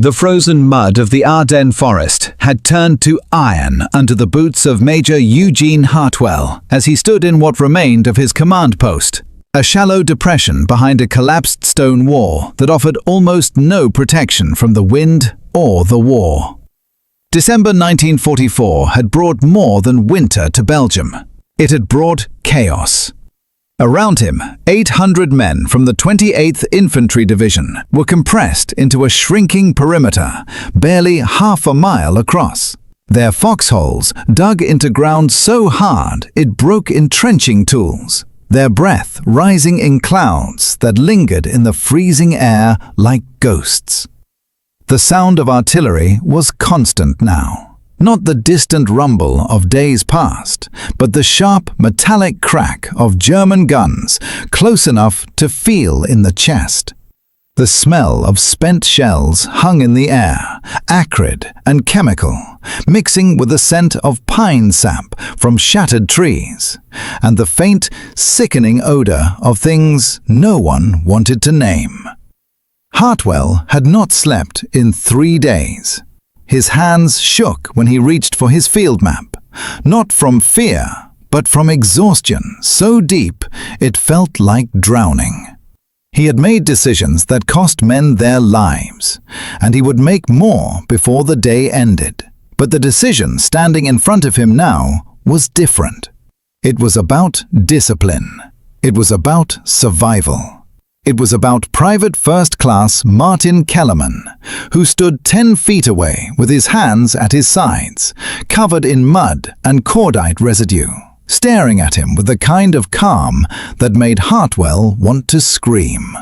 The frozen mud of the Ardennes forest had turned to iron under the boots of Major Eugene Hartwell as he stood in what remained of his command post, a shallow depression behind a collapsed stone wall that offered almost no protection from the wind or the war. December 1944 had brought more than winter to Belgium. It had brought chaos. Around him, 800 men from the 28th Infantry Division were compressed into a shrinking perimeter, barely half a mile across. Their foxholes dug into ground so hard it broke entrenching tools, their breath rising in clouds that lingered in the freezing air like ghosts. The sound of artillery was constant now. Not the distant rumble of days past, but the sharp metallic crack of German guns close enough to feel in the chest. The smell of spent shells hung in the air, acrid and chemical, mixing with the scent of pine sap from shattered trees, and the faint, sickening odor of things no one wanted to name. Hartwell had not slept in 3 days. His hands shook when he reached for his field map, not from fear, but from exhaustion so deep it felt like drowning. He had made decisions that cost men their lives, and he would make more before the day ended. But the decision standing in front of him now was different. It was about discipline. It was about survival. It was about Private First Class Martin Kellerman, who stood 10 feet away with his hands at his sides, covered in mud and cordite residue, staring at him with the kind of calm that made Hartwell want to scream.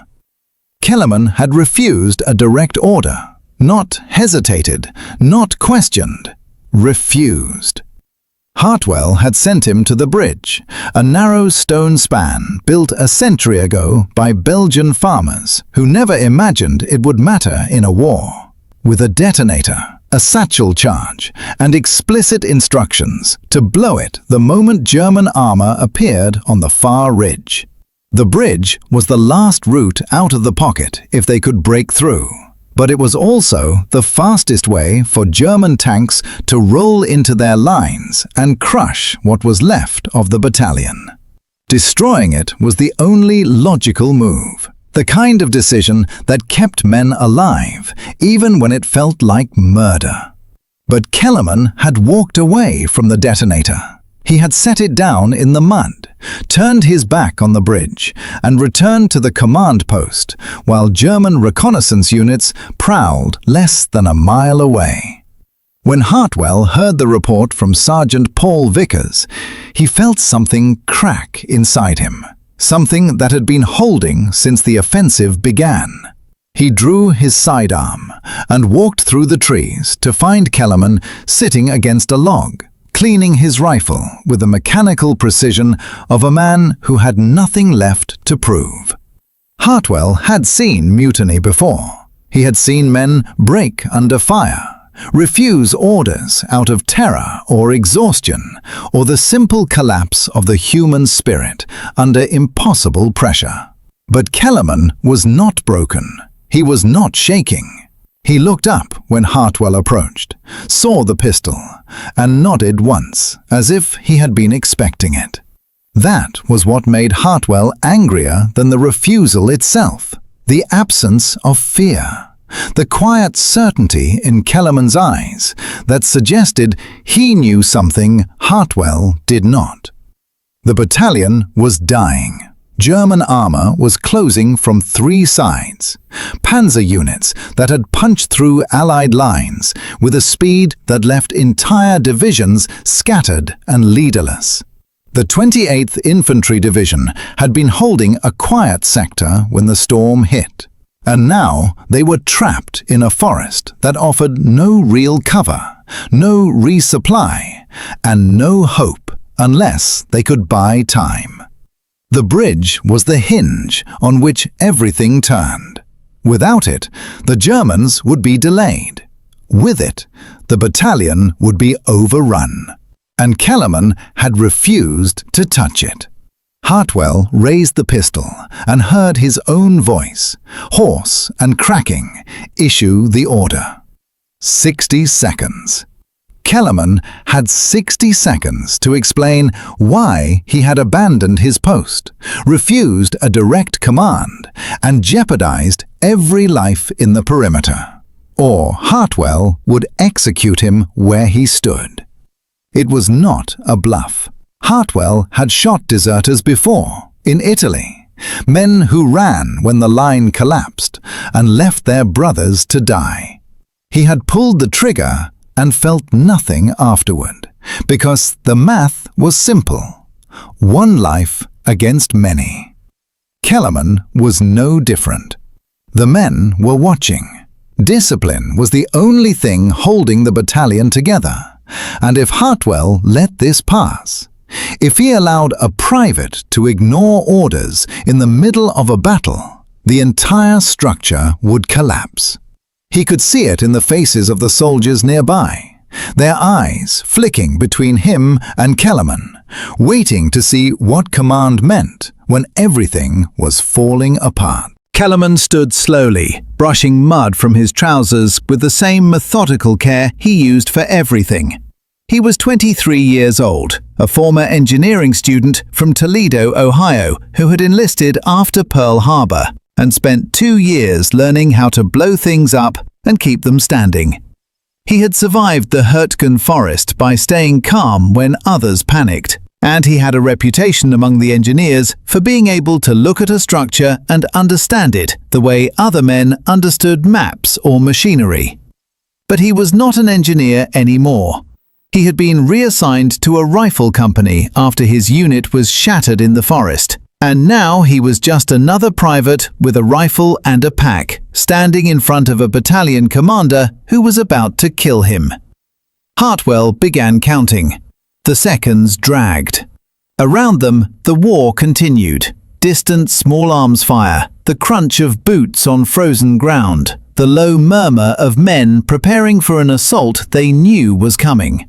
Kellerman had refused a direct order, not hesitated, not questioned, refused. Hartwell had sent him to the bridge, a narrow stone span built a century ago by Belgian farmers who never imagined it would matter in a war, with a detonator, a satchel charge, and explicit instructions to blow it the moment German armor appeared on the far ridge. The bridge was the last route out of the pocket if they could break through. But it was also the fastest way for German tanks to roll into their lines and crush what was left of the battalion. Destroying it was the only logical move, the kind of decision that kept men alive, even when it felt like murder. But Kellerman had walked away from the detonator. He had set it down in the mud, turned his back on the bridge, and returned to the command post, while German reconnaissance units prowled less than a mile away. When Hartwell heard the report from Sergeant Paul Vickers, he felt something crack inside him, something that had been holding since the offensive began. He drew his sidearm and walked through the trees to find Kellerman sitting against a log, cleaning his rifle with the mechanical precision of a man who had nothing left to prove. Hartwell had seen mutiny before. He had seen men break under fire, refuse orders out of terror or exhaustion, or the simple collapse of the human spirit under impossible pressure. But Kellerman was not broken. He was not shaking. He looked up when Hartwell approached, saw the pistol, and nodded once, as if he had been expecting it. That was what made Hartwell angrier than the refusal itself, the absence of fear, the quiet certainty in Kellerman's eyes that suggested he knew something Hartwell did not. The battalion was dying. German armor was closing from 3 sides. Panzer units that had punched through Allied lines with a speed that left entire divisions scattered and leaderless. The 28th Infantry Division had been holding a quiet sector when the storm hit, and now they were trapped in a forest that offered no real cover, no resupply, and no hope unless they could buy time. The bridge was the hinge on which everything turned. Without it, the Germans would be delayed. With it, the battalion would be overrun. And Kellerman had refused to touch it. Hartwell raised the pistol and heard his own voice, hoarse and cracking, issue the order. 60 seconds. Kellerman had 60 seconds to explain why he had abandoned his post, refused a direct command, and jeopardized every life in the perimeter. Or Hartwell would execute him where he stood. It was not a bluff. Hartwell had shot deserters before, in Italy, men who ran when the line collapsed and left their brothers to die. He had pulled the trigger and felt nothing afterward, because the math was simple. One life against many. Kellerman was no different. The men were watching. Discipline was the only thing holding the battalion together, and if Hartwell let this pass, if he allowed a private to ignore orders in the middle of a battle, the entire structure would collapse. He could see it in the faces of the soldiers nearby, their eyes flicking between him and Kellerman, waiting to see what command meant when everything was falling apart. Kellerman stood slowly, brushing mud from his trousers with the same methodical care he used for everything. He was 23 years old, a former engineering student from Toledo, Ohio, who had enlisted after Pearl Harbor and spent 2 years learning how to blow things up and keep them standing. He had survived the Hurtgen Forest by staying calm when others panicked, and he had a reputation among the engineers for being able to look at a structure and understand it the way other men understood maps or machinery. But he was not an engineer anymore. He had been reassigned to a rifle company after his unit was shattered in the forest, and now he was just another private with a rifle and a pack, standing in front of a battalion commander who was about to kill him. Hartwell began counting. The seconds dragged. Around them, the war continued. Distant small arms fire, the crunch of boots on frozen ground, the low murmur of men preparing for an assault they knew was coming.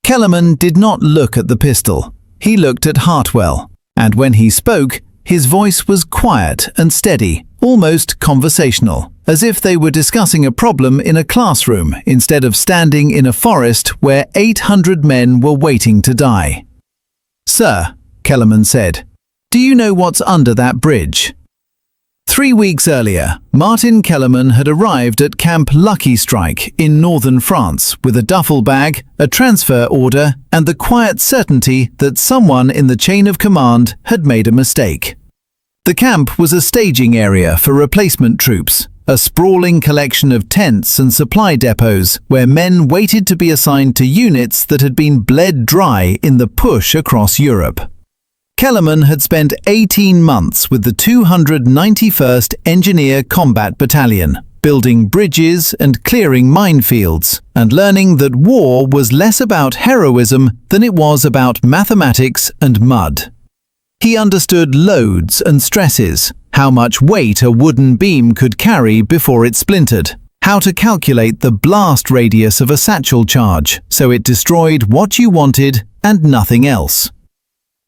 Kellerman did not look at the pistol. He looked at Hartwell, and when he spoke, his voice was quiet and steady, almost conversational, as if they were discussing a problem in a classroom instead of standing in a forest where 800 men were waiting to die. "Sir," Kellerman said, "do you know what's under that bridge?" 3 weeks earlier, Martin Kellerman had arrived at Camp Lucky Strike in northern France with a duffel bag, a transfer order, and the quiet certainty that someone in the chain of command had made a mistake. The camp was a staging area for replacement troops, a sprawling collection of tents and supply depots where men waited to be assigned to units that had been bled dry in the push across Europe. Kellerman had spent 18 months with the 291st Engineer Combat Battalion, building bridges and clearing minefields, and learning that war was less about heroism than it was about mathematics and mud. He understood loads and stresses, how much weight a wooden beam could carry before it splintered, how to calculate the blast radius of a satchel charge so it destroyed what you wanted and nothing else.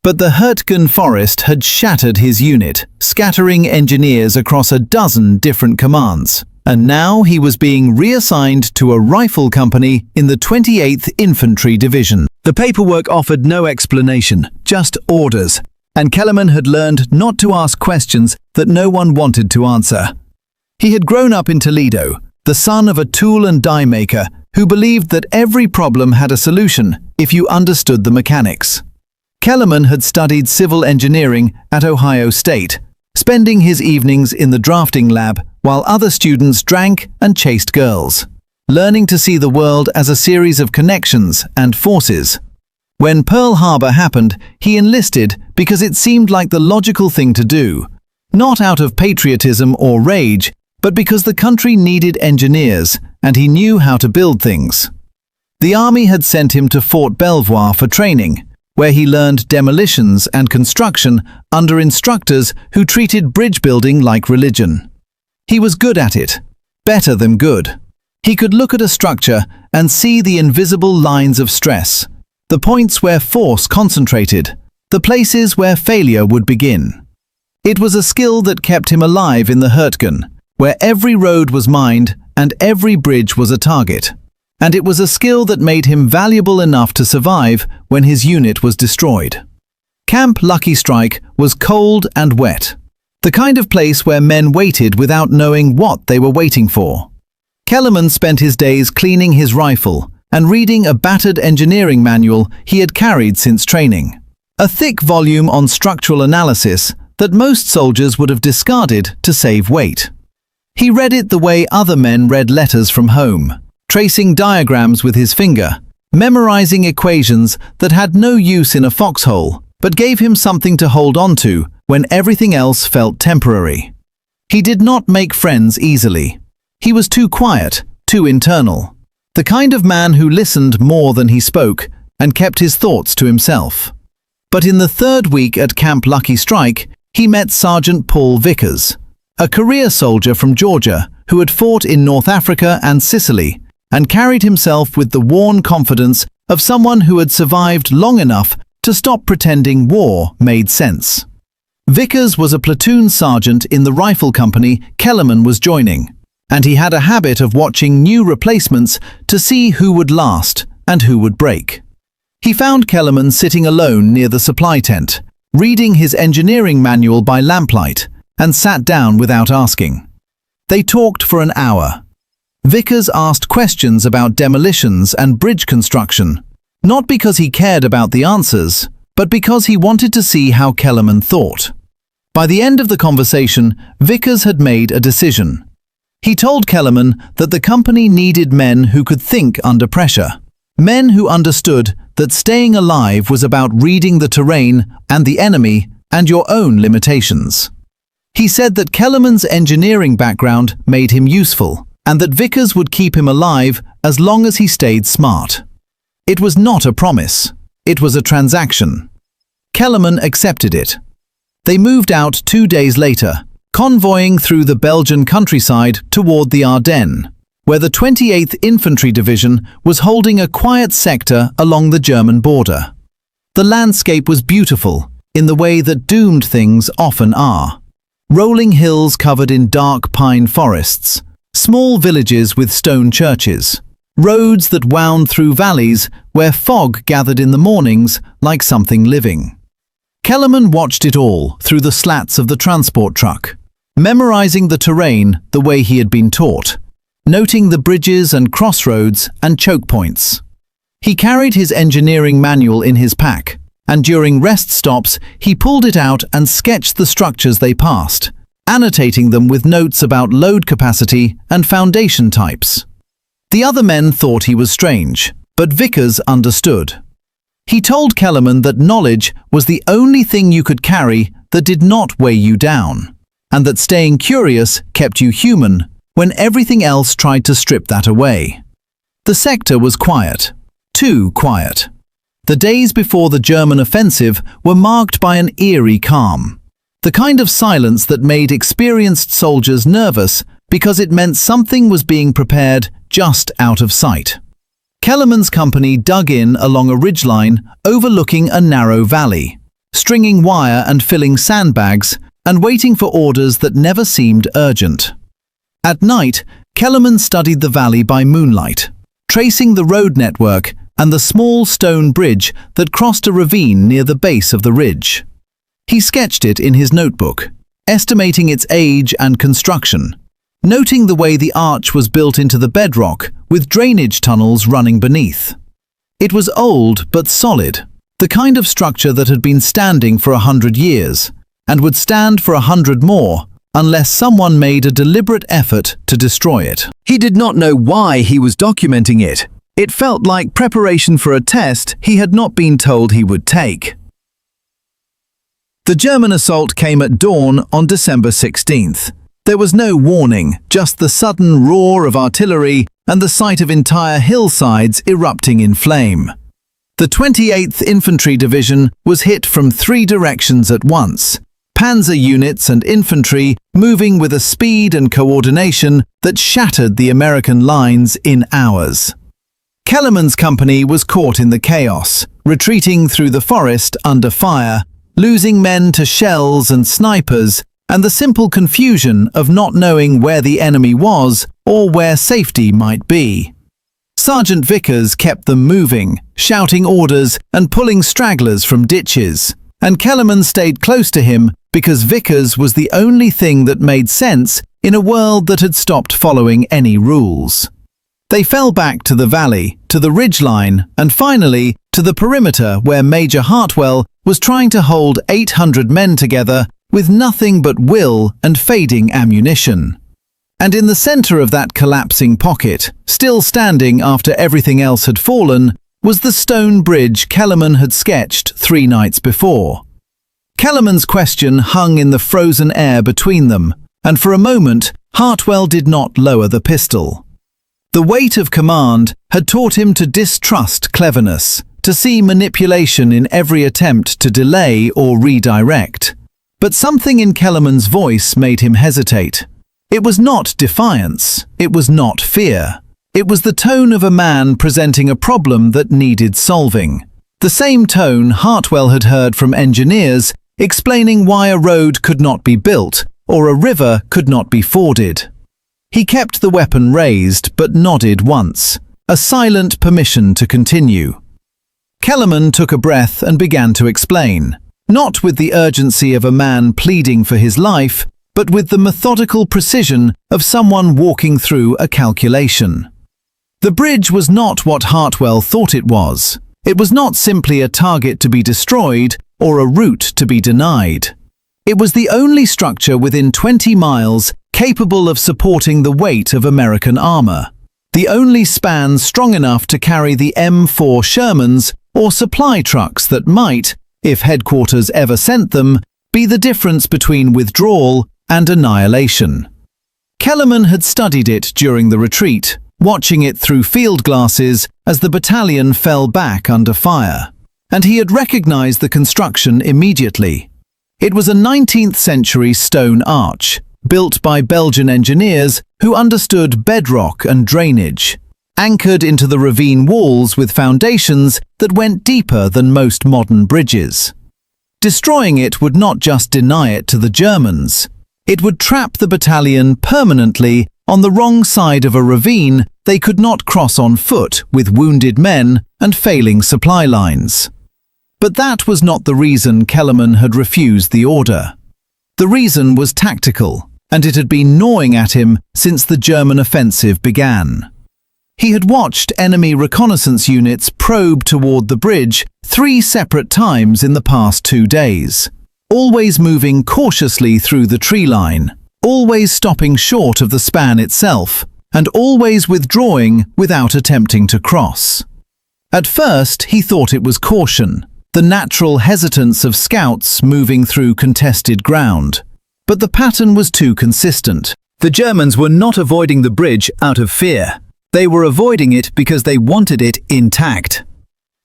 But the Hurtgen Forest had shattered his unit, scattering engineers across a dozen different commands, and now he was being reassigned to a rifle company in the 28th Infantry Division. The paperwork offered no explanation, just orders, and Kellerman had learned not to ask questions that no one wanted to answer. He had grown up in Toledo, the son of a tool and die maker who believed that every problem had a solution if you understood the mechanics. Kellerman had studied civil engineering at Ohio State, spending his evenings in the drafting lab while other students drank and chased girls, learning to see the world as a series of connections and forces. When Pearl Harbor happened, he enlisted because it seemed like the logical thing to do, not out of patriotism or rage, but because the country needed engineers and he knew how to build things. The army had sent him to Fort Belvoir for training, where he learned demolitions and construction under instructors who treated bridge building like religion. He was good at it, better than good. He could look at a structure and see the invisible lines of stress, the points where force concentrated, the places where failure would begin. It was a skill that kept him alive in the Hurtgen, where every road was mined and every bridge was a target. And it was a skill that made him valuable enough to survive when his unit was destroyed. Camp Lucky Strike was cold and wet, the kind of place where men waited without knowing what they were waiting for. Kellerman spent his days cleaning his rifle and reading a battered engineering manual he had carried since training. A thick volume on structural analysis that most soldiers would have discarded to save weight. He read it the way other men read letters from home, tracing diagrams with his finger, memorizing equations that had no use in a foxhole, but gave him something to hold on to when everything else felt temporary. He did not make friends easily. He was too quiet, too internal. The kind of man who listened more than he spoke and kept his thoughts to himself. But in the third week at Camp Lucky Strike, he met Sergeant Paul Vickers, a career soldier from Georgia who had fought in North Africa and Sicily and carried himself with the worn confidence of someone who had survived long enough to stop pretending war made sense. Vickers was a platoon sergeant in the rifle company Kellerman was joining, and he had a habit of watching new replacements to see who would last and who would break. He found Kellerman sitting alone near the supply tent, reading his engineering manual by lamplight, and sat down without asking. They talked for an hour. Vickers asked questions about demolitions and bridge construction, not because he cared about the answers, but because he wanted to see how Kellerman thought. By the end of the conversation, Vickers had made a decision. He told Kellerman that the company needed men who could think under pressure, men who understood that staying alive was about reading the terrain and the enemy and your own limitations. He said that Kellerman's engineering background made him useful, and that Vickers would keep him alive as long as he stayed smart. It was not a promise. It was a transaction. Kellerman accepted it. They moved out 2 days later, convoying through the Belgian countryside toward the Ardennes, where the 28th Infantry Division was holding a quiet sector along the German border. The landscape was beautiful, in the way that doomed things often are. Rolling hills covered in dark pine forests, small villages with stone churches, roads that wound through valleys where fog gathered in the mornings like something living. Kellerman watched it all through the slats of the transport truck, memorizing the terrain the way he had been taught, noting the bridges and crossroads and choke points. He carried his engineering manual in his pack, and during rest stops he pulled it out and sketched the structures they passed, annotating them with notes about load capacity and foundation types. The other men thought he was strange, but Vickers understood. He told Kellerman that knowledge was the only thing you could carry that did not weigh you down, and that staying curious kept you human when everything else tried to strip that away. The sector was quiet, too quiet. The days before the German offensive were marked by an eerie calm, the kind of silence that made experienced soldiers nervous because it meant something was being prepared just out of sight. Kellerman's company dug in along a ridgeline overlooking a narrow valley, stringing wire and filling sandbags and waiting for orders that never seemed urgent. At night, Kellerman studied the valley by moonlight, tracing the road network and the small stone bridge that crossed a ravine near the base of the ridge. He sketched it in his notebook, estimating its age and construction, noting the way the arch was built into the bedrock with drainage tunnels running beneath. It was old but solid, the kind of structure that had been standing for 100 years and would stand for 100 more unless someone made a deliberate effort to destroy it. He did not know why he was documenting it. It felt like preparation for a test he had not been told he would take. The German assault came at dawn on December 16th. There was no warning, just the sudden roar of artillery and the sight of entire hillsides erupting in flame. The 28th Infantry Division was hit from 3 directions at once, panzer units and infantry moving with a speed and coordination that shattered the American lines in hours. Kellerman's company was caught in the chaos, retreating through the forest under fire, losing men to shells and snipers, and the simple confusion of not knowing where the enemy was or where safety might be. Sergeant Vickers kept them moving, shouting orders and pulling stragglers from ditches, and Kellerman stayed close to him because Vickers was the only thing that made sense in a world that had stopped following any rules. They fell back to the valley, to the ridgeline, and finally to the perimeter where Major Hartwell was trying to hold 800 men together with nothing but will and fading ammunition. And in the center of that collapsing pocket, still standing after everything else had fallen, was the stone bridge Kellerman had sketched 3 nights before. Kellerman's question hung in the frozen air between them, and for a moment Hartwell did not lower the pistol. The weight of command had taught him to distrust cleverness, to see manipulation in every attempt to delay or redirect. But something in Kellerman's voice made him hesitate. It was not defiance, it was not fear. It was the tone of a man presenting a problem that needed solving. The same tone Hartwell had heard from engineers explaining why a road could not be built or a river could not be forded. He kept the weapon raised but nodded once, a silent permission to continue. Kellerman took a breath and began to explain, not with the urgency of a man pleading for his life, but with the methodical precision of someone walking through a calculation. The bridge was not what Hartwell thought it was. It was not simply a target to be destroyed or a route to be denied. It was the only structure within 20 miles capable of supporting the weight of American armor, the only span strong enough to carry the M4 Shermans or supply trucks that might, if headquarters ever sent them, be the difference between withdrawal and annihilation. Kellerman had studied it during the retreat, watching it through field glasses as the battalion fell back under fire, and he had recognized the construction immediately. It was a 19th century stone arch, built by Belgian engineers who understood bedrock and drainage, anchored into the ravine walls with foundations that went deeper than most modern bridges. Destroying it would not just deny it to the Germans. It would trap the battalion permanently on the wrong side of a ravine they could not cross on foot with wounded men and failing supply lines. But that was not the reason Kellerman had refused the order. The reason was tactical, and it had been gnawing at him since the German offensive began. He had watched enemy reconnaissance units probe toward the bridge 3 separate times in the past 2 days, always moving cautiously through the tree line, always stopping short of the span itself, and always withdrawing without attempting to cross. At first, he thought it was caution, the natural hesitance of scouts moving through contested ground. But the pattern was too consistent. The Germans were not avoiding the bridge out of fear. They were avoiding it because they wanted it intact.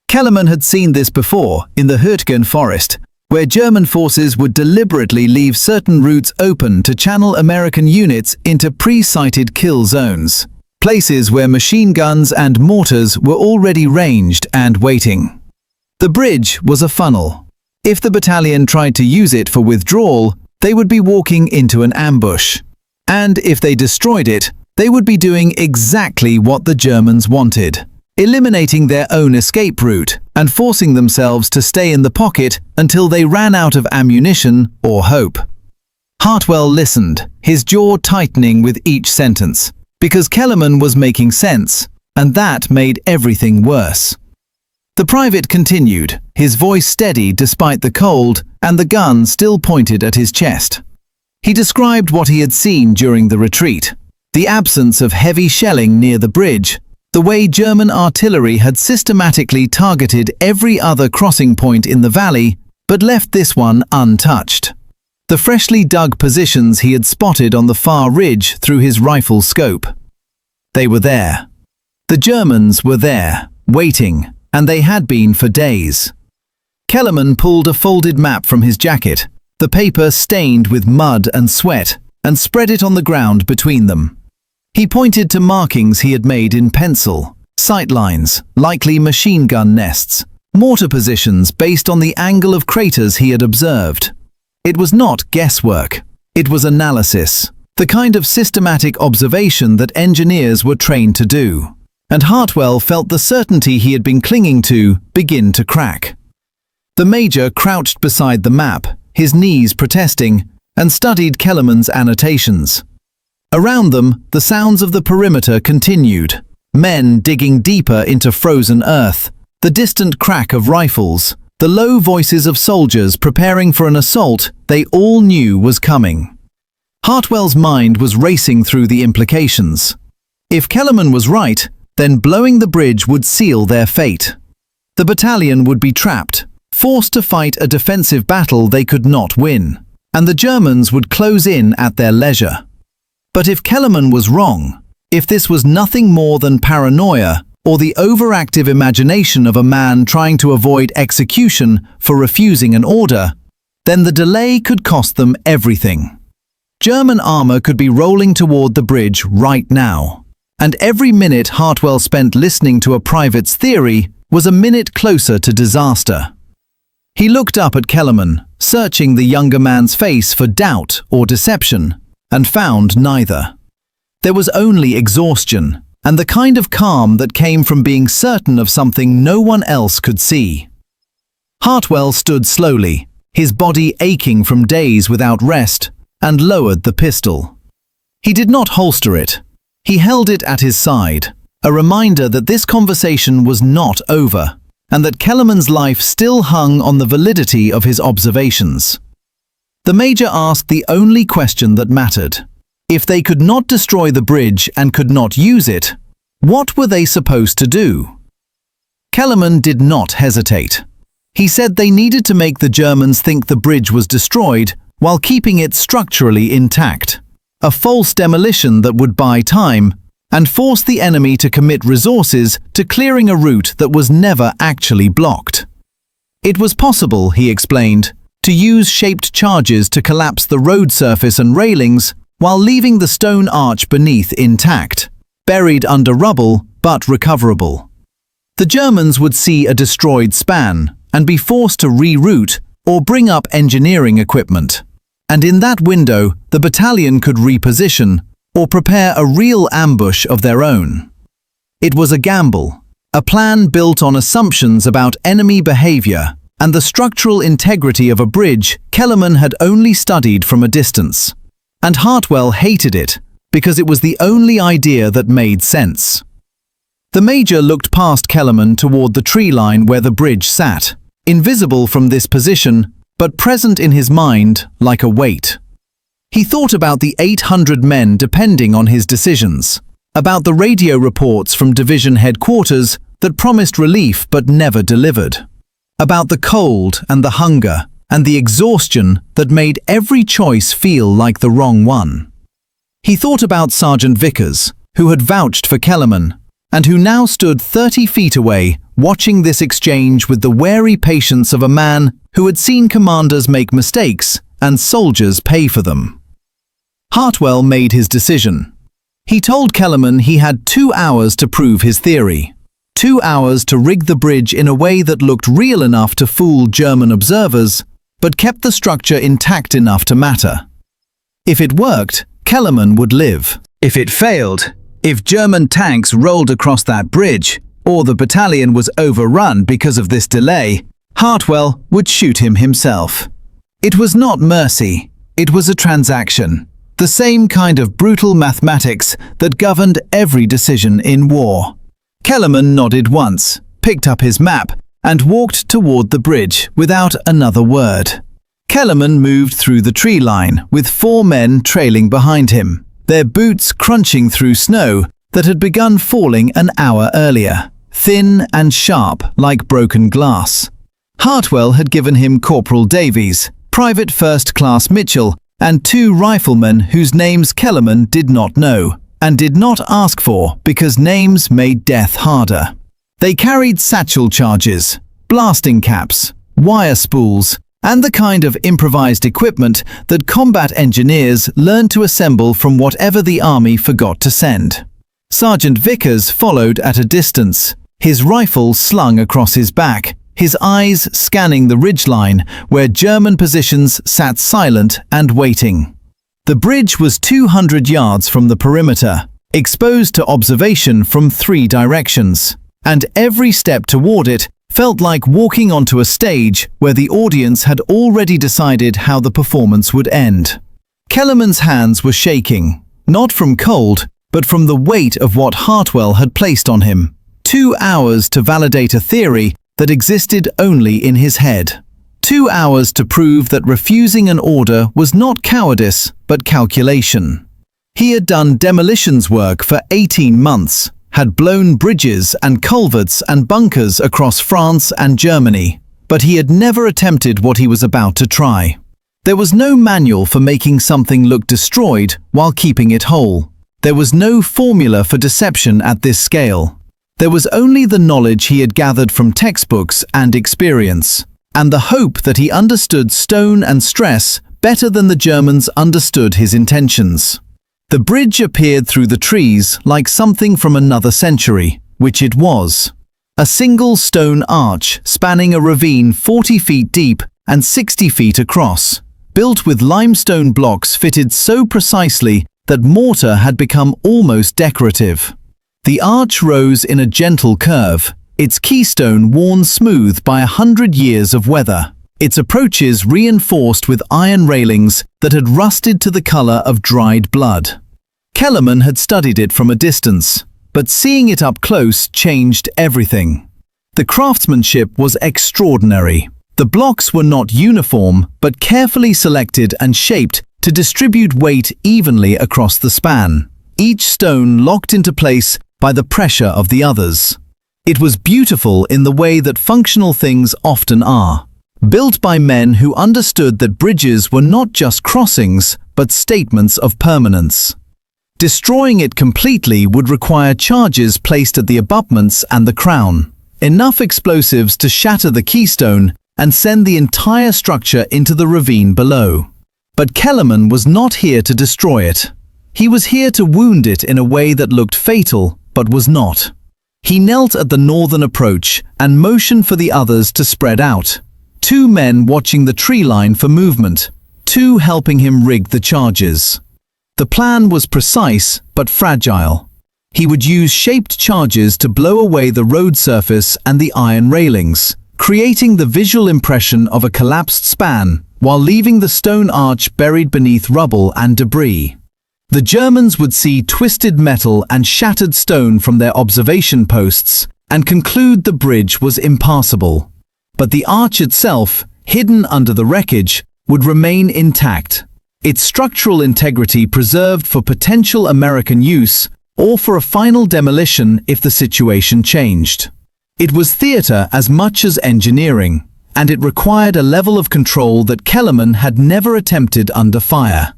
Kellerman had seen this before in the Hürtgen forest, where German forces would deliberately leave certain routes open to channel American units into pre-sighted kill zones, places where machine guns and mortars were already ranged and waiting. The bridge was a funnel. If the battalion tried to use it for withdrawal, they would be walking into an ambush. And if they destroyed it, they would be doing exactly what the Germans wanted, eliminating their own escape route and forcing themselves to stay in the pocket until they ran out of ammunition or hope. Hartwell listened, his jaw tightening with each sentence, because Kellerman was making sense, and that made everything worse. The private continued, his voice steady despite the cold, and the gun still pointed at his chest. He described what he had seen during the retreat, the absence of heavy shelling near the bridge, the way German artillery had systematically targeted every other crossing point in the valley, but left this one untouched. The freshly dug positions he had spotted on the far ridge through his rifle scope. They were there. The Germans were there, waiting, and they had been for days. Kellerman pulled a folded map from his jacket, the paper stained with mud and sweat, and spread it on the ground between them. He pointed to markings he had made in pencil, sightlines, likely machine gun nests, mortar positions based on the angle of craters he had observed. It was not guesswork. It was analysis, the kind of systematic observation that engineers were trained to do. And Hartwell felt the certainty he had been clinging to begin to crack. The Major crouched beside the map, his knees protesting, and studied Kellerman's annotations. Around them, the sounds of the perimeter continued. Men digging deeper into frozen earth, the distant crack of rifles, the low voices of soldiers preparing for an assault they all knew was coming. Hartwell's mind was racing through the implications. If Kellerman was right, then blowing the bridge would seal their fate. The battalion would be trapped, forced to fight a defensive battle they could not win, and the Germans would close in at their leisure. But if Kellerman was wrong, if this was nothing more than paranoia or the overactive imagination of a man trying to avoid execution for refusing an order, then the delay could cost them everything. German armor could be rolling toward the bridge right now, and every minute Hartwell spent listening to a private's theory was a minute closer to disaster. He looked up at Kellerman, searching the younger man's face for doubt or deception, and found neither. There was only exhaustion, and the kind of calm that came from being certain of something no one else could see. Hartwell stood slowly, his body aching from days without rest, and lowered the pistol. He did not holster it. He held it at his side, a reminder that this conversation was not over, and that Kellerman's life still hung on the validity of his observations. The Major asked the only question that mattered. If they could not destroy the bridge and could not use it, what were they supposed to do? Kellerman did not hesitate. He said they needed to make the Germans think the bridge was destroyed while keeping it structurally intact, a false demolition that would buy time and force the enemy to commit resources to clearing a route that was never actually blocked. It was possible, he explained, to use shaped charges to collapse the road surface and railings while leaving the stone arch beneath intact, buried under rubble but recoverable. The Germans would see a destroyed span and be forced to reroute or bring up engineering equipment. And in that window, the battalion could reposition or prepare a real ambush of their own. It was a gamble, a plan built on assumptions about enemy behavior and the structural integrity of a bridge Kellerman had only studied from a distance. And Hartwell hated it because it was the only idea that made sense. The Major looked past Kellerman toward the tree line where the bridge sat, invisible from this position, but present in his mind like a weight. He thought about the 800 men depending on his decisions, about the radio reports from division headquarters that promised relief but never delivered, about the cold and the hunger and the exhaustion that made every choice feel like the wrong one. He thought about Sergeant Vickers, who had vouched for Kellerman, and who now stood 30 feet away, watching this exchange with the wary patience of a man who had seen commanders make mistakes and soldiers pay for them. Hartwell made his decision. He told Kellerman he had 2 hours to prove his theory, 2 hours to rig the bridge in a way that looked real enough to fool German observers, but kept the structure intact enough to matter. If it worked, Kellerman would live. If it failed, if German tanks rolled across that bridge, or the battalion was overrun because of this delay, Hartwell would shoot him himself. It was not mercy, it was a transaction, the same kind of brutal mathematics that governed every decision in war. Kellerman nodded once, picked up his map, and walked toward the bridge without another word. Kellerman moved through the tree line with 4 men trailing behind him, their boots crunching through snow that had begun falling an hour earlier, thin and sharp like broken glass. Hartwell had given him Corporal Davies, Private First Class Mitchell, and 2 riflemen whose names Kellerman did not know, and did not ask for because names made death harder. They carried satchel charges, blasting caps, wire spools, and the kind of improvised equipment that combat engineers learned to assemble from whatever the army forgot to send. Sergeant Vickers followed at a distance, his rifle slung across his back, his eyes scanning the ridgeline where German positions sat silent and waiting. The bridge was 200 yards from the perimeter, exposed to observation from 3 directions, and every step toward it felt like walking onto a stage where the audience had already decided how the performance would end. Kellerman's hands were shaking, not from cold, but from the weight of what Hartwell had placed on him. 2 hours to validate a theory that existed only in his head. 2 hours to prove that refusing an order was not cowardice, but calculation. He had done demolitions work for 18 months, had blown bridges and culverts and bunkers across France and Germany, but he had never attempted what he was about to try. There was no manual for making something look destroyed while keeping it whole. There was no formula for deception at this scale. There was only the knowledge he had gathered from textbooks and experience, and the hope that he understood stone and stress better than the Germans understood his intentions. The bridge appeared through the trees like something from another century, which it was. A single stone arch spanning a ravine 40 feet deep and 60 feet across, built with limestone blocks fitted so precisely that mortar had become almost decorative. The arch rose in a gentle curve, its keystone worn smooth by 100 years of weather, its approaches reinforced with iron railings that had rusted to the color of dried blood. Kellerman had studied it from a distance, but seeing it up close changed everything. The craftsmanship was extraordinary. The blocks were not uniform, but carefully selected and shaped to distribute weight evenly across the span, each stone locked into place by the pressure of the others. It was beautiful in the way that functional things often are, built by men who understood that bridges were not just crossings, but statements of permanence. Destroying it completely would require charges placed at the abutments and the crown, enough explosives to shatter the keystone and send the entire structure into the ravine below. But Kellerman was not here to destroy it. He was here to wound it in a way that looked fatal, but was not. He knelt at the northern approach and motioned for the others to spread out. 2 men watching the tree line for movement, 2 helping him rig the charges. The plan was precise but fragile. He would use shaped charges to blow away the road surface and the iron railings, creating the visual impression of a collapsed span while leaving the stone arch buried beneath rubble and debris. The Germans would see twisted metal and shattered stone from their observation posts and conclude the bridge was impassable. But the arch itself, hidden under the wreckage, would remain intact, its structural integrity preserved for potential American use or for a final demolition if the situation changed. It was theater as much as engineering, and it required a level of control that Kellerman had never attempted under fire.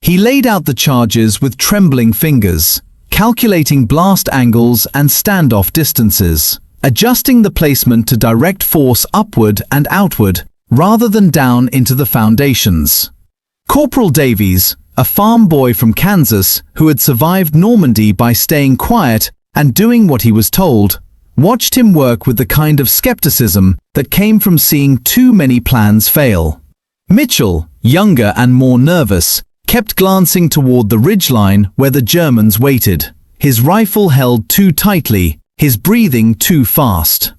He laid out the charges with trembling fingers, calculating blast angles and standoff distances, adjusting the placement to direct force upward and outward rather than down into the foundations. Corporal Davies, a farm boy from Kansas who had survived Normandy by staying quiet and doing what he was told, watched him work with the kind of skepticism that came from seeing too many plans fail. Mitchell, younger and more nervous, kept glancing toward the ridgeline where the Germans waited, his rifle held too tightly, his breathing too fast.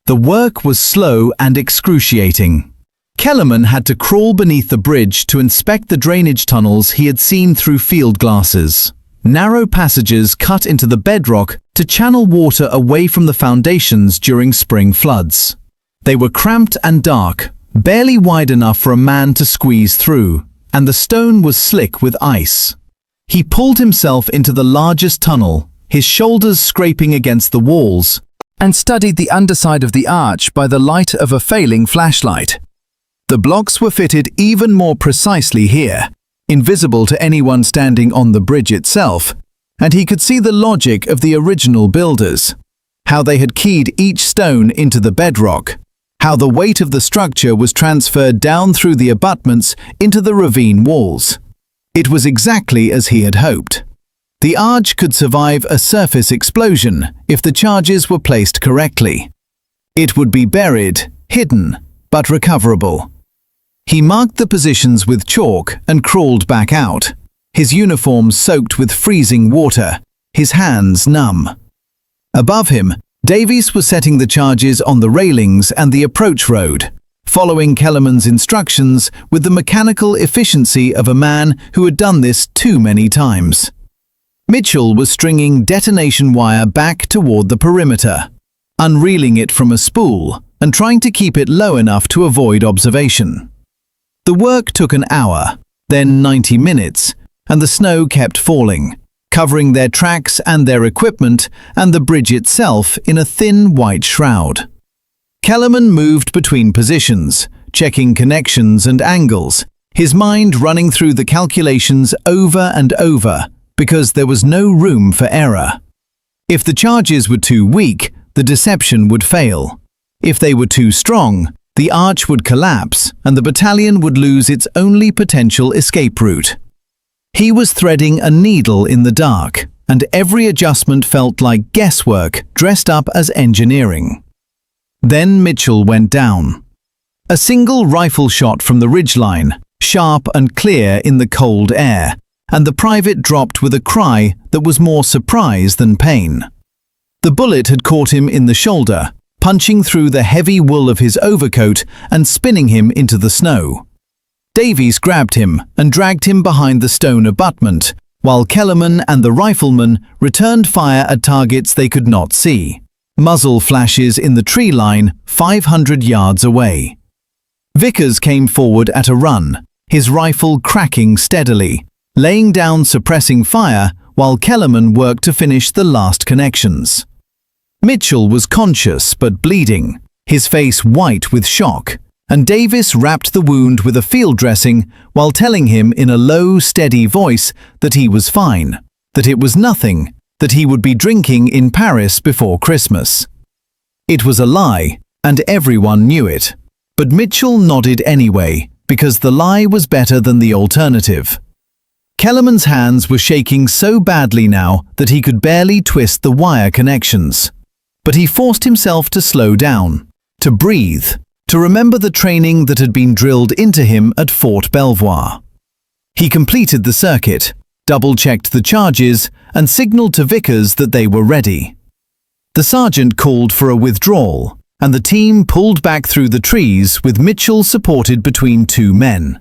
The work was slow and excruciating. Kellerman had to crawl beneath the bridge to inspect the drainage tunnels he had seen through field glasses. Narrow passages cut into the bedrock to channel water away from the foundations during spring floods. They were cramped and dark, barely wide enough for a man to squeeze through, and the stone was slick with ice. He pulled himself into the largest tunnel, his shoulders scraping against the walls, and studied the underside of the arch by the light of a failing flashlight. The blocks were fitted even more precisely here, invisible to anyone standing on the bridge itself, and he could see the logic of the original builders, how they had keyed each stone into the bedrock, how the weight of the structure was transferred down through the abutments into the ravine walls. It was exactly as he had hoped. The arch could survive a surface explosion if the charges were placed correctly. It would be buried, hidden, but recoverable. He marked the positions with chalk and crawled back out, his uniform soaked with freezing water, his hands numb. Above him, Davies was setting the charges on the railings and the approach road, following Kellerman's instructions with the mechanical efficiency of a man who had done this too many times. Mitchell was stringing detonation wire back toward the perimeter, unreeling it from a spool and trying to keep it low enough to avoid observation. The work took an hour, then 90 minutes, and the snow kept falling, covering their tracks and their equipment and the bridge itself in a thin white shroud. Kellerman moved between positions, checking connections and angles, his mind running through the calculations over and over, because there was no room for error. If the charges were too weak, the deception would fail. If they were too strong, the arch would collapse and the battalion would lose its only potential escape route. He was threading a needle in the dark, and every adjustment felt like guesswork dressed up as engineering. Then Mitchell went down. A single rifle shot from the ridgeline, sharp and clear in the cold air, and the private dropped with a cry that was more surprise than pain. The bullet had caught him in the shoulder, punching through the heavy wool of his overcoat and spinning him into the snow. Davies grabbed him and dragged him behind the stone abutment, while Kellerman and the rifleman returned fire at targets they could not see, muzzle flashes in the tree line 500 yards away. Vickers came forward at a run, his rifle cracking steadily, laying down suppressing fire while Kellerman worked to finish the last connections. Mitchell was conscious but bleeding, his face white with shock, and Davis wrapped the wound with a field dressing while telling him in a low, steady voice that he was fine, that it was nothing, that he would be drinking in Paris before Christmas. It was a lie, and everyone knew it, but Mitchell nodded anyway, because the lie was better than the alternative. Kellerman's hands were shaking so badly now that he could barely twist the wire connections. But he forced himself to slow down, to breathe, to remember the training that had been drilled into him at Fort Belvoir. He completed the circuit, double-checked the charges, and signaled to Vickers that they were ready. The sergeant called for a withdrawal, and the team pulled back through the trees with Mitchell supported between two men,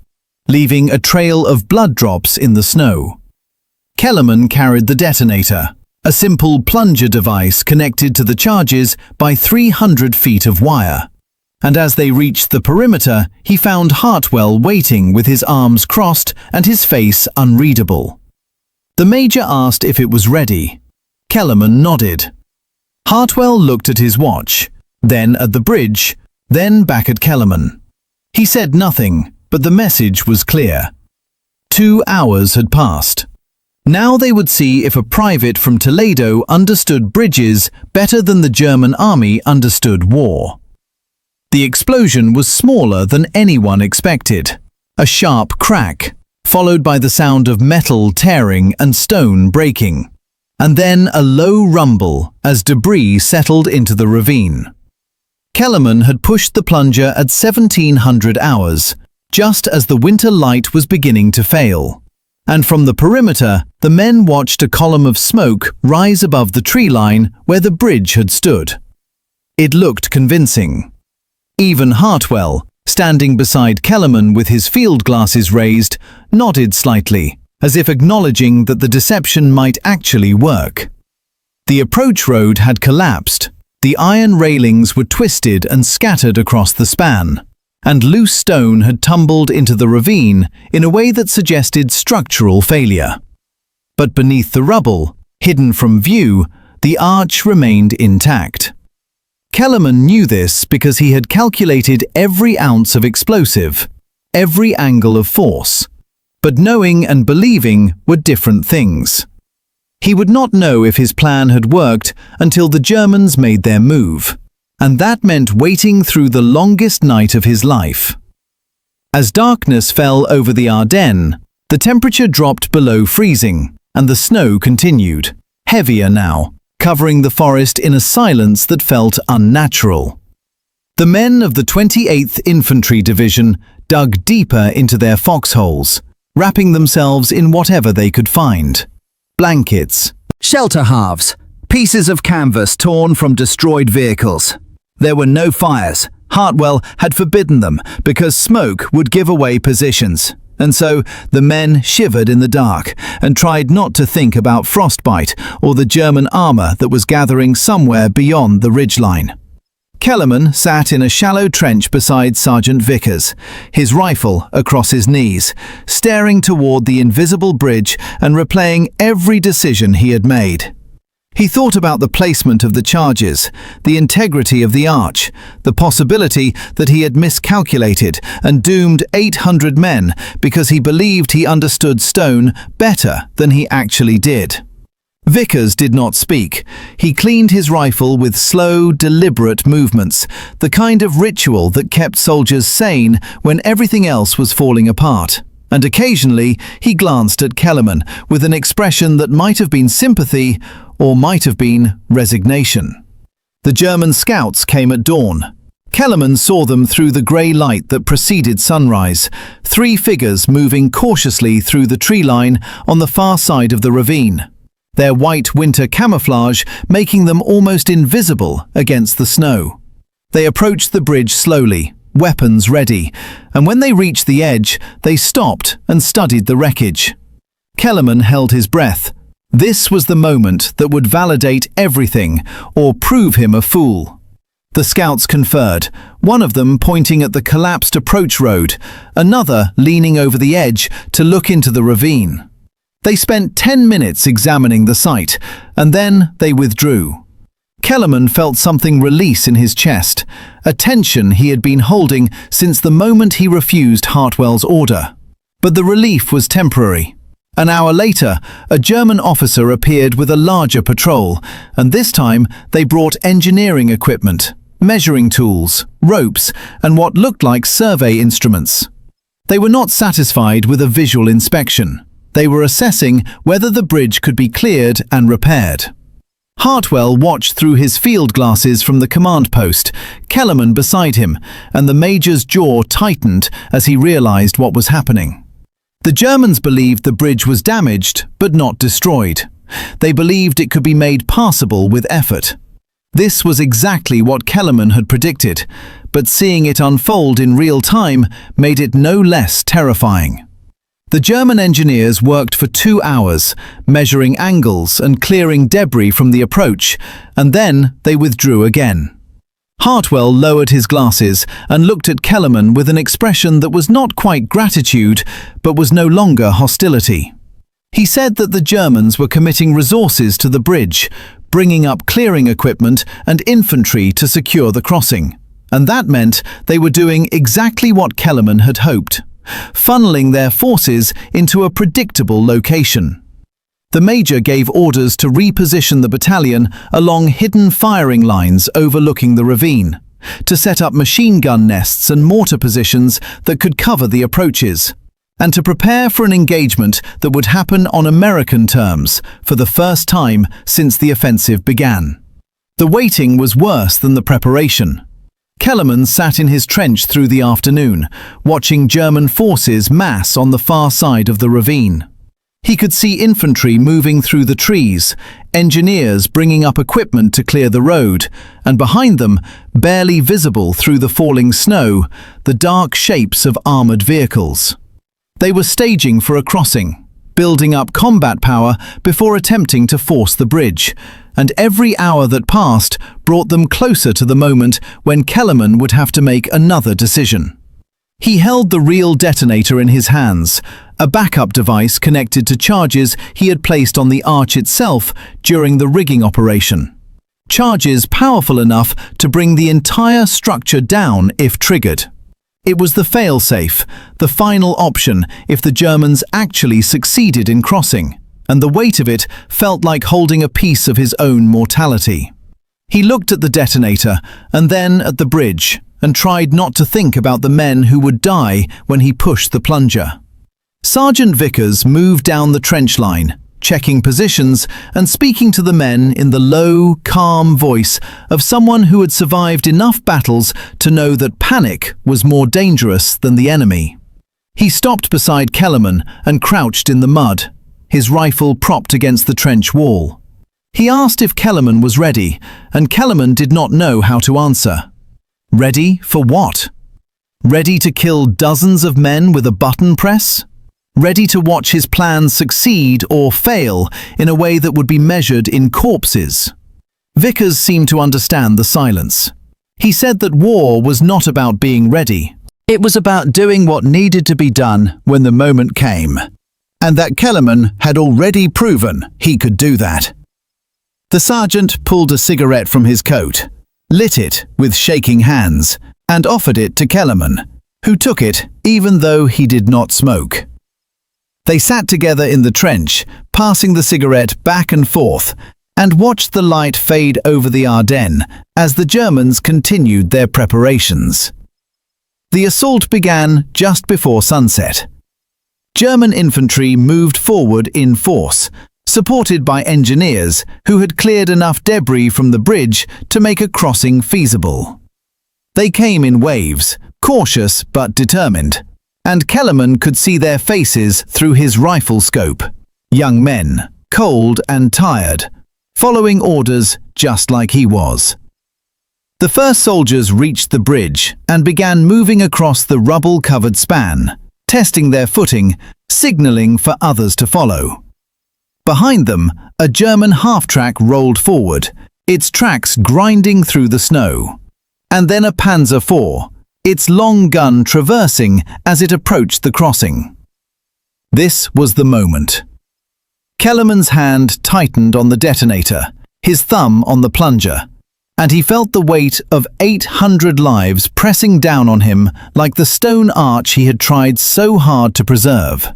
leaving a trail of blood drops in the snow. Kellerman carried the detonator, a simple plunger device connected to the charges by 300 feet of wire. And as they reached the perimeter, he found Hartwell waiting with his arms crossed and his face unreadable. The major asked if it was ready. Kellerman nodded. Hartwell looked at his watch, then at the bridge, then back at Kellerman. He said nothing, but the message was clear. 2 hours had passed. Now they would see if a private from Toledo understood bridges better than the German army understood war. The explosion was smaller than anyone expected. A sharp crack, followed by the sound of metal tearing and stone breaking, and then a low rumble as debris settled into the ravine. Kellerman had pushed the plunger at 1700 hours, just as the winter light was beginning to fail. And from the perimeter, the men watched a column of smoke rise above the tree line where the bridge had stood. It looked convincing. Even Hartwell, standing beside Kellerman with his field glasses raised, nodded slightly, as if acknowledging that the deception might actually work. The approach road had collapsed, the iron railings were twisted and scattered across the span, and loose stone had tumbled into the ravine in a way that suggested structural failure. But beneath the rubble, hidden from view, the arch remained intact. Kellerman knew this because he had calculated every ounce of explosive, every angle of force. But knowing and believing were different things. He would not know if his plan had worked until the Germans made their move, and that meant waiting through the longest night of his life. As darkness fell over the Ardennes, the temperature dropped below freezing, and the snow continued, heavier now, covering the forest in a silence that felt unnatural. The men of the 28th Infantry Division dug deeper into their foxholes, wrapping themselves in whatever they could find. Blankets, shelter halves, pieces of canvas torn from destroyed vehicles. There were no fires. Hartwell had forbidden them because smoke would give away positions. And so the men shivered in the dark and tried not to think about frostbite or the German armor that was gathering somewhere beyond the ridgeline. Kellerman sat in a shallow trench beside Sergeant Vickers, his rifle across his knees, staring toward the invisible bridge and replaying every decision he had made. He thought about the placement of the charges, the integrity of the arch, the possibility that he had miscalculated and doomed 800 men because he believed he understood stone better than he actually did. Vickers did not speak. He cleaned his rifle with slow, deliberate movements, the kind of ritual that kept soldiers sane when everything else was falling apart. And occasionally he glanced at Kellerman with an expression that might have been sympathy or might have been resignation. The German scouts came at dawn. Kellerman saw them through the grey light that preceded sunrise, 3 figures moving cautiously through the tree line on the far side of the ravine, their white winter camouflage making them almost invisible against the snow. They approached the bridge slowly, weapons ready, and when they reached the edge, they stopped and studied the wreckage. Kellerman held his breath. This was the moment that would validate everything or prove him a fool. The scouts conferred, one of them pointing at the collapsed approach road, another leaning over the edge to look into the ravine. They spent 10 minutes examining the site, and then they withdrew. Kellerman felt something release in his chest, a tension he had been holding since the moment he refused Hartwell's order. But the relief was temporary. An hour later, a German officer appeared with a larger patrol, and this time they brought engineering equipment, measuring tools, ropes, and what looked like survey instruments. They were not satisfied with a visual inspection. They were assessing whether the bridge could be cleared and repaired. Hartwell watched through his field glasses from the command post, Kellerman beside him, and the major's jaw tightened as he realized what was happening. The Germans believed the bridge was damaged, but not destroyed. They believed it could be made passable with effort. This was exactly what Kellerman had predicted, but seeing it unfold in real time made it no less terrifying. The German engineers worked for 2 hours, measuring angles and clearing debris from the approach, and then they withdrew again. Hartwell lowered his glasses and looked at Kellerman with an expression that was not quite gratitude, but was no longer hostility. He said that the Germans were committing resources to the bridge, bringing up clearing equipment and infantry to secure the crossing. And that meant they were doing exactly what Kellerman had hoped, funneling their forces into a predictable location. The major gave orders to reposition the battalion along hidden firing lines overlooking the ravine, to set up machine gun nests and mortar positions that could cover the approaches, and to prepare for an engagement that would happen on American terms for the first time since the offensive began. The waiting was worse than the preparation. Kellerman sat in his trench through the afternoon, watching German forces mass on the far side of the ravine. He could see infantry moving through the trees, engineers bringing up equipment to clear the road, and behind them, barely visible through the falling snow, the dark shapes of armored vehicles. They were staging for a crossing, building up combat power before attempting to force the bridge, and every hour that passed brought them closer to the moment when Kellerman would have to make another decision. He held the real detonator in his hands, a backup device connected to charges he had placed on the arch itself during the rigging operation. Charges powerful enough to bring the entire structure down if triggered. It was the failsafe, the final option if the Germans actually succeeded in crossing, and the weight of it felt like holding a piece of his own mortality. He looked at the detonator and then at the bridge, and tried not to think about the men who would die when he pushed the plunger. Sergeant Vickers moved down the trench line, checking positions and speaking to the men in the low, calm voice of someone who had survived enough battles to know that panic was more dangerous than the enemy. He stopped beside Kellerman and crouched in the mud, his rifle propped against the trench wall. He asked if Kellerman was ready, and Kellerman did not know how to answer. Ready for what? Ready to kill dozens of men with a button press? Ready to watch his plans succeed or fail in a way that would be measured in corpses? Vickers seemed to understand the silence. He said that war was not about being ready. It was about doing what needed to be done when the moment came, and that Kellerman had already proven he could do that. The sergeant pulled a cigarette from his coat, lit it with shaking hands, and offered it to Kellerman, who took it even though he did not smoke. They sat together in the trench, passing the cigarette back and forth, and watched the light fade over the Ardennes as the Germans continued their preparations. The assault began just before sunset. German infantry moved forward in force, supported by engineers who had cleared enough debris from the bridge to make a crossing feasible. They came in waves, cautious but determined, and Kellerman could see their faces through his rifle scope. Young men, cold and tired, following orders just like he was. The first soldiers reached the bridge and began moving across the rubble-covered span, testing their footing, signaling for others to follow. Behind them, a German half-track rolled forward, its tracks grinding through the snow. And then a Panzer IV, its long gun traversing as it approached the crossing. This was the moment. Kellerman's hand tightened on the detonator, his thumb on the plunger, and he felt the weight of 800 lives pressing down on him like the stone arch he had tried so hard to preserve.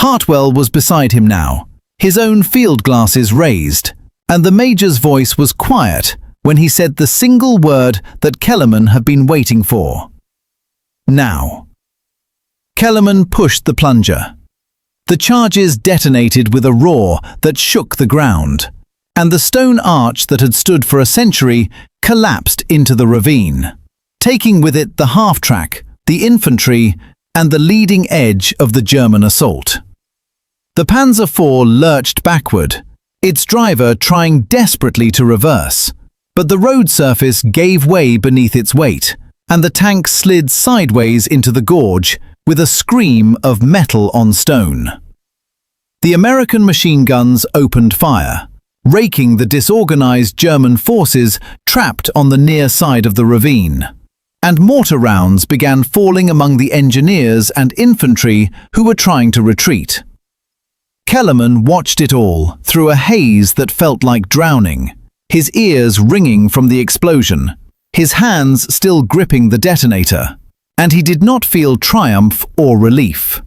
Hartwell was beside him now, his own field glasses raised, and the major's voice was quiet when he said the single word that Kellerman had been waiting for. Now. Kellerman pushed the plunger. The charges detonated with a roar that shook the ground, and the stone arch that had stood for a century collapsed into the ravine, taking with it the half-track, the infantry, and the leading edge of the German assault. The Panzer IV lurched backward, its driver trying desperately to reverse, but the road surface gave way beneath its weight, and the tank slid sideways into the gorge with a scream of metal on stone. The American machine guns opened fire, raking the disorganized German forces trapped on the near side of the ravine, and mortar rounds began falling among the engineers and infantry who were trying to retreat. Kellerman watched it all through a haze that felt like drowning, his ears ringing from the explosion, his hands still gripping the detonator, and he did not feel triumph or relief.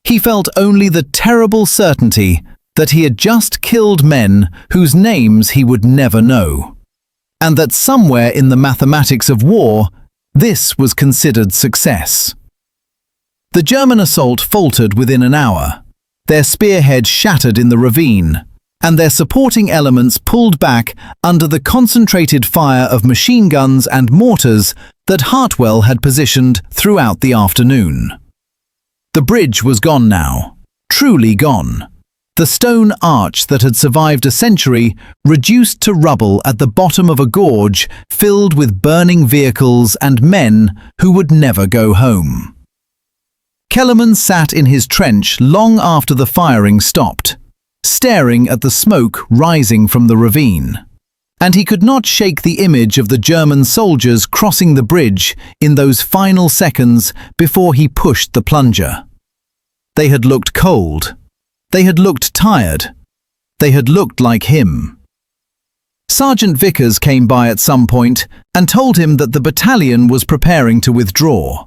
He felt only the terrible certainty that he had just killed men whose names he would never know, and that somewhere in the mathematics of war, this was considered success. The German assault faltered within an hour, their spearhead shattered in the ravine, and their supporting elements pulled back under the concentrated fire of machine guns and mortars that Hartwell had positioned throughout the afternoon. The bridge was gone now, truly gone. The stone arch that had survived a century reduced to rubble at the bottom of a gorge filled with burning vehicles and men who would never go home. Kellerman sat in his trench long after the firing stopped, staring at the smoke rising from the ravine, and he could not shake the image of the German soldiers crossing the bridge in those final seconds before he pushed the plunger. They had looked cold. They had looked tired. They had looked like him. Sergeant Vickers came by at some point and told him that the battalion was preparing to withdraw,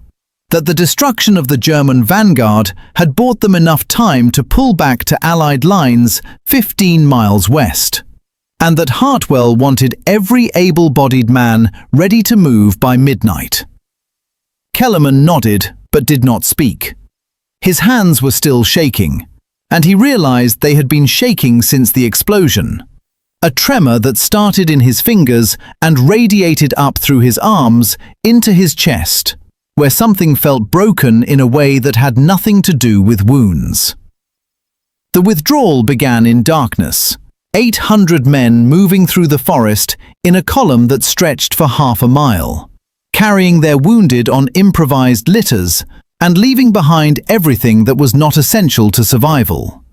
that the destruction of the German vanguard had bought them enough time to pull back to Allied lines 15 miles west, and that Hartwell wanted every able-bodied man ready to move by midnight. Kellerman nodded but did not speak. His hands were still shaking, and he realized they had been shaking since the explosion. A tremor that started in his fingers and radiated up through his arms into his chest, where something felt broken in a way that had nothing to do with wounds. The withdrawal began in darkness, 800 men moving through the forest in a column that stretched for half a mile, carrying their wounded on improvised litters and leaving behind everything that was not essential to survival.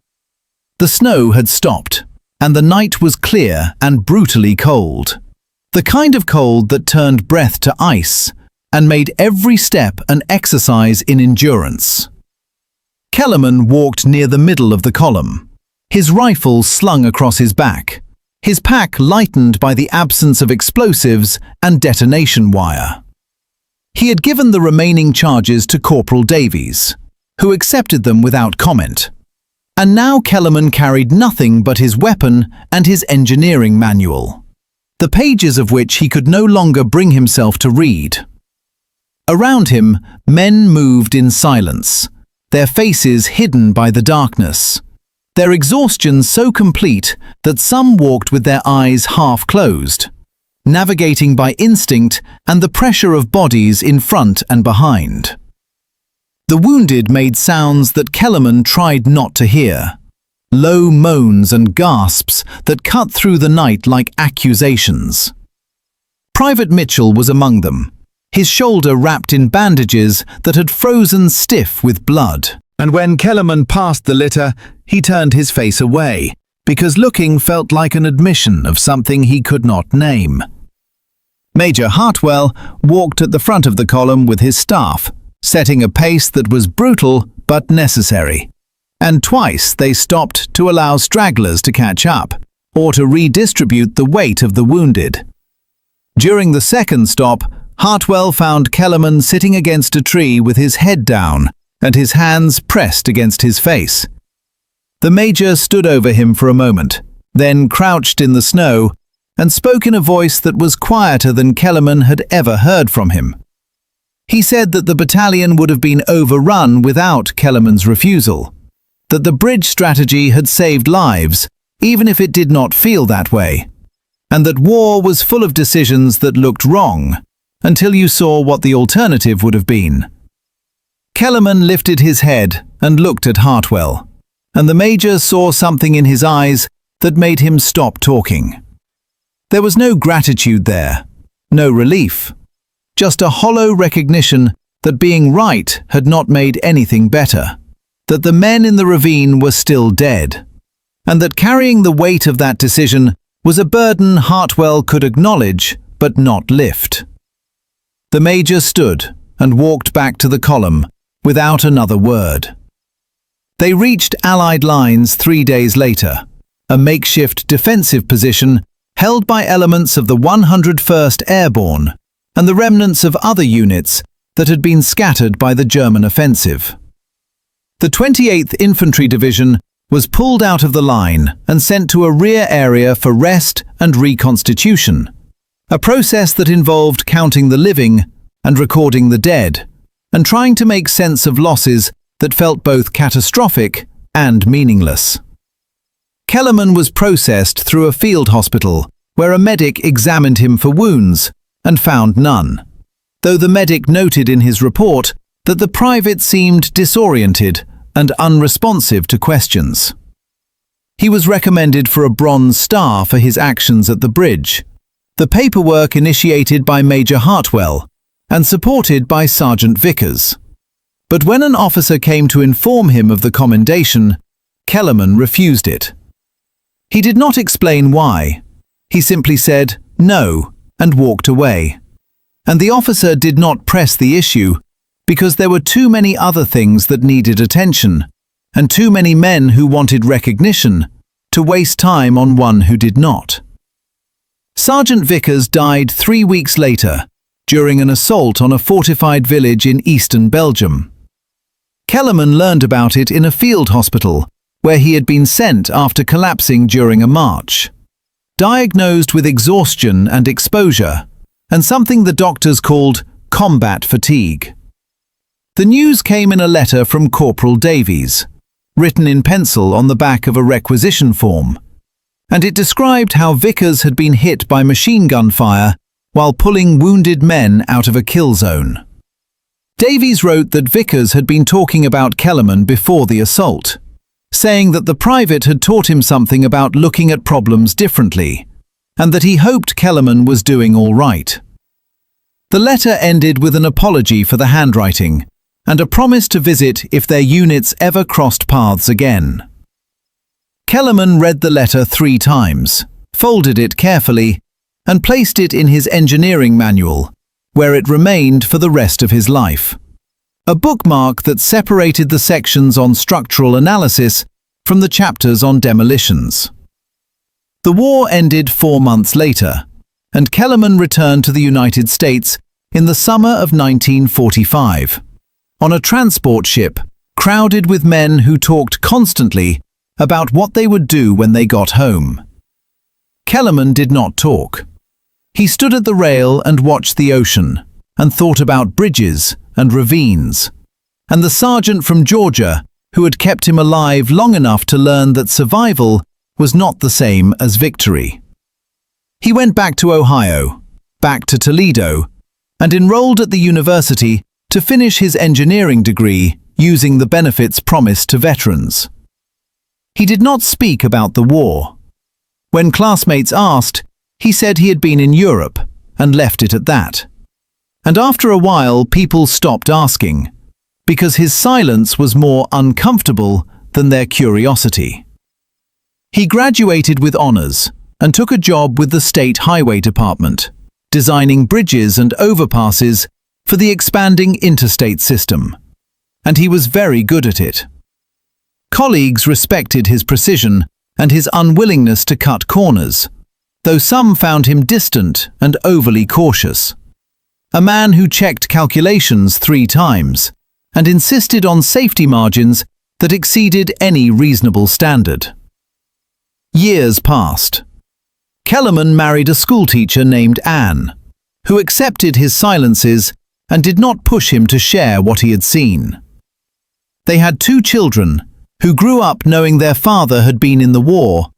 The snow had stopped, and the night was clear and brutally cold. The kind of cold that turned breath to ice and made every step an exercise in endurance. Kellerman walked near the middle of the column, his rifle slung across his back, his pack lightened by the absence of explosives and detonation wire. He had given the remaining charges to Corporal Davies, who accepted them without comment. And now Kellerman carried nothing but his weapon and his engineering manual, the pages of which he could no longer bring himself to read. Around him, men moved in silence, their faces hidden by the darkness, their exhaustion so complete that some walked with their eyes half closed, navigating by instinct and the pressure of bodies in front and behind. The wounded made sounds that Kellerman tried not to hear, low moans and gasps that cut through the night like accusations. Private Mitchell was among them, his shoulder wrapped in bandages that had frozen stiff with blood. And when Kellerman passed the litter, he turned his face away, because looking felt like an admission of something he could not name. Major Hartwell walked at the front of the column with his staff, setting a pace that was brutal but necessary. And twice they stopped to allow stragglers to catch up, or to redistribute the weight of the wounded. During the second stop, Hartwell found Kellerman sitting against a tree with his head down and his hands pressed against his face. The major stood over him for a moment, then crouched in the snow and spoke in a voice that was quieter than Kellerman had ever heard from him. He said that the battalion would have been overrun without Kellerman's refusal, that the bridge strategy had saved lives, even if it did not feel that way, and that war was full of decisions that looked wrong, until you saw what the alternative would have been. Kellerman lifted his head and looked at Hartwell, and the major saw something in his eyes that made him stop talking. There was no gratitude there, no relief, just a hollow recognition that being right had not made anything better, that the men in the ravine were still dead, and that carrying the weight of that decision was a burden Hartwell could acknowledge but not lift. The major stood and walked back to the column without another word. They reached Allied lines 3 days later, a makeshift defensive position held by elements of the 101st Airborne and the remnants of other units that had been scattered by the German offensive. The 28th Infantry Division was pulled out of the line and sent to a rear area for rest and reconstitution, a process that involved counting the living and recording the dead, and trying to make sense of losses that felt both catastrophic and meaningless. Kellerman was processed through a field hospital where a medic examined him for wounds and found none, though the medic noted in his report that the private seemed disoriented and unresponsive to questions. He was recommended for a Bronze Star for his actions at the bridge, the paperwork initiated by Major Hartwell and supported by Sergeant Vickers. But when an officer came to inform him of the commendation, Kellerman refused it. He did not explain why. He simply said no and walked away. And the officer did not press the issue because there were too many other things that needed attention and too many men who wanted recognition to waste time on one who did not. Sergeant Vickers died 3 weeks later during an assault on a fortified village in eastern Belgium. Kellerman learned about it in a field hospital where he had been sent after collapsing during a march, diagnosed with exhaustion and exposure, and something the doctors called combat fatigue. The news came in a letter from Corporal Davies, written in pencil on the back of a requisition form, and it described how Vickers had been hit by machine gun fire while pulling wounded men out of a kill zone. Davies wrote that Vickers had been talking about Kellerman before the assault, saying that the private had taught him something about looking at problems differently, and that he hoped Kellerman was doing all right. The letter ended with an apology for the handwriting, and a promise to visit if their units ever crossed paths again. Kellerman read the letter 3 times, folded it carefully, and placed it in his engineering manual, where it remained for the rest of his life. A bookmark that separated the sections on structural analysis from the chapters on demolitions. The war ended 4 months later, and Kellerman returned to the United States in the summer of 1945, on a transport ship crowded with men who talked constantly about what they would do when they got home. Kellerman did not talk. He stood at the rail and watched the ocean, and thought about bridges and ravines, and the sergeant from Georgia who had kept him alive long enough to learn that survival was not the same as victory. He went back to Ohio, back to Toledo, and enrolled at the university to finish his engineering degree using the benefits promised to veterans. He did not speak about the war. When classmates asked, he said he had been in Europe and left it at that. And after a while, people stopped asking, because his silence was more uncomfortable than their curiosity. He graduated with honors and took a job with the State Highway Department, designing bridges and overpasses for the expanding interstate system, and he was very good at it. Colleagues respected his precision and his unwillingness to cut corners, though some found him distant and overly cautious. A man who checked calculations 3 times and insisted on safety margins that exceeded any reasonable standard. Years passed. Kellerman married a schoolteacher named Anne, who accepted his silences and did not push him to share what he had seen. They had 2 children, who grew up knowing their father had been in the war,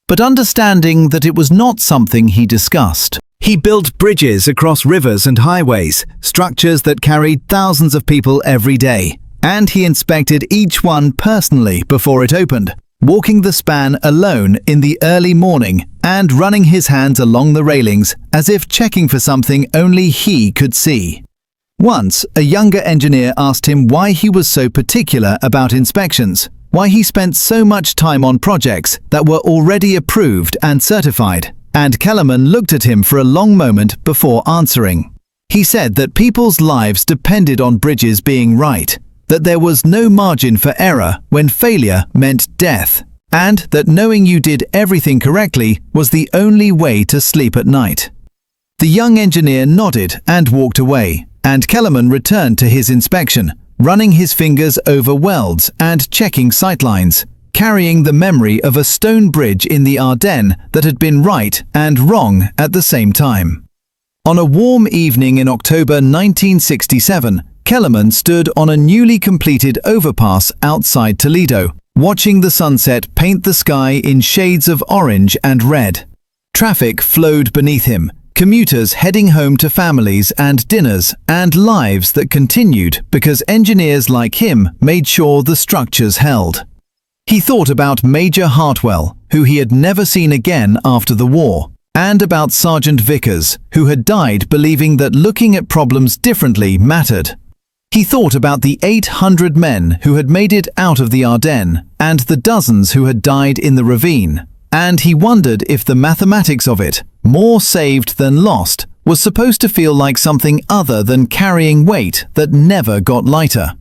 but understanding that it was not something he discussed. He built bridges across rivers and highways, structures that carried thousands of people every day, and he inspected each one personally before it opened, walking the span alone in the early morning and running his hands along the railings as if checking for something only he could see. Once, a younger engineer asked him why he was so particular about inspections, why he spent so much time on projects that were already approved and certified, and Kellerman looked at him for a long moment before answering. He said that people's lives depended on bridges being right, that there was no margin for error when failure meant death, and that knowing you did everything correctly was the only way to sleep at night. The young engineer nodded and walked away, and Kellerman returned to his inspection, running his fingers over welds and checking sightlines, carrying the memory of a stone bridge in the Ardennes that had been right and wrong at the same time. On a warm evening in October 1967, Kellerman stood on a newly completed overpass outside Toledo, watching the sunset paint the sky in shades of orange and red. Traffic flowed beneath him, commuters heading home to families and dinners and lives that continued because engineers like him made sure the structures held. He thought about Major Hartwell, who he had never seen again after the war, and about Sergeant Vickers, who had died believing that looking at problems differently mattered. He thought about the 800 men who had made it out of the Ardennes and the dozens who had died in the ravine, and he wondered if the mathematics of it, more saved than lost, was supposed to feel like something other than carrying weight that never got lighter.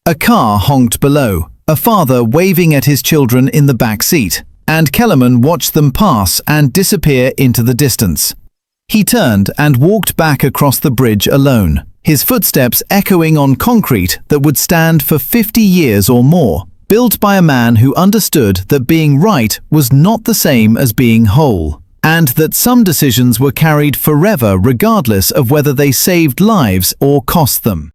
A car honked below, a father waving at his children in the back seat, and Kellerman watched them pass and disappear into the distance. He turned and walked back across the bridge alone, his footsteps echoing on concrete that would stand for 50 years or more, built by a man who understood that being right was not the same as being whole, and that some decisions were carried forever regardless of whether they saved lives or cost them.